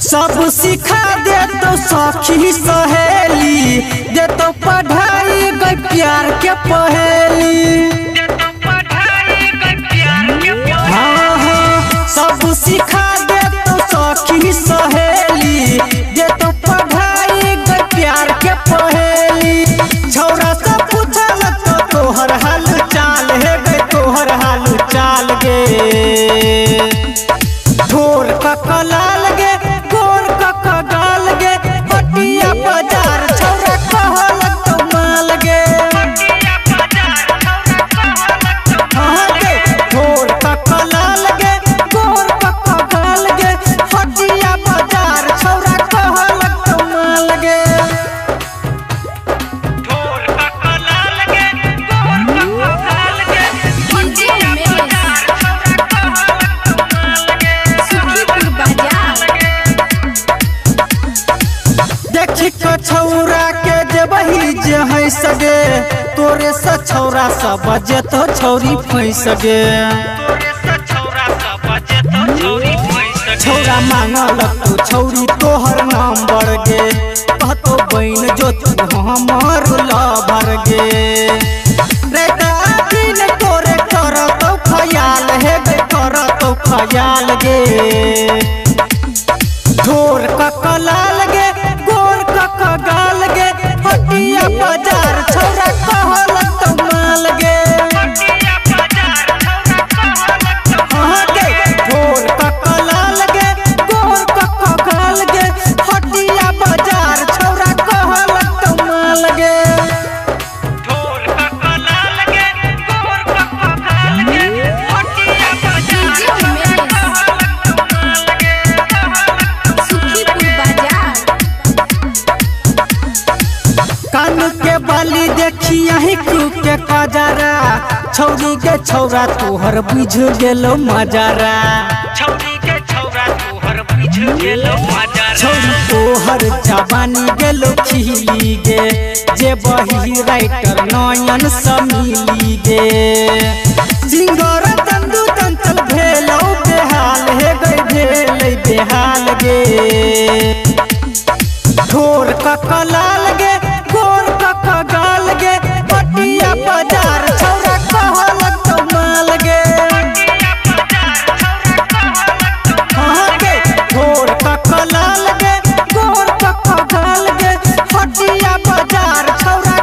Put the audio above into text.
सब सिखा दे तो सखी सहेली दे तो पढ़ाई गई प्यार के पहेली। हाँ हाँ सब सिखा दे तो सखी सहेली दे तो पढ़ाई गई प्यार के पहेली। छौरा से पूछल तो तोहर हाल चाल है गए तोहर हाल चाल गे ढोर ककलाल गे बाजार छौरा कहल तो माल गे ढोर ककलाल गे गोर ककगाल गे हटिया बाजार छौरा कहल तो माल गे ढोर ककलाल गे गोर ककगाल गे हटिया बाजार छौरा कहल तो माल गे सुखीपुर बाजार देखी छौरा के जबही जे है सगे तोरे से छौरा सब बजे तो छौरी फैस गे छौरा मांगल तो छौरी तोहर नाम बढ़ गे कहतो बहन जो तू हमर लभर गे रेता दिन तोरे करतो ख्याल है गे करतो ख्याल गे ढोर ककलाल गे गाल गे हटिया बाजार छौरा कहल तो माल गे ढोर ककलाल गे गोर ककगाल गे हटिया बाजार छौरा कहल तो माल गे ढोर ककलाल गे गोर ककगाल गे हटिया बाजार कान के बाली देखी यही के कजरा छौरी के छौरा तोहर बुझ गेलो मजारा छौरी के छौरा तोहर बुझ गेलो मजारा छौरी तोहर जवानी गेलो खिली गे जे बही राइटर नयन समिली गे सिंगर तंदू तंचल भेलो बेहाल हे गई भेलै बेहाल गे ढोर ककलाल गे गोर ककगाल गे हटिया बाजार छौरा कहल तो माल गे ढोर ककलाल गे गोर ककगाल गे हटिया बाजार छौरा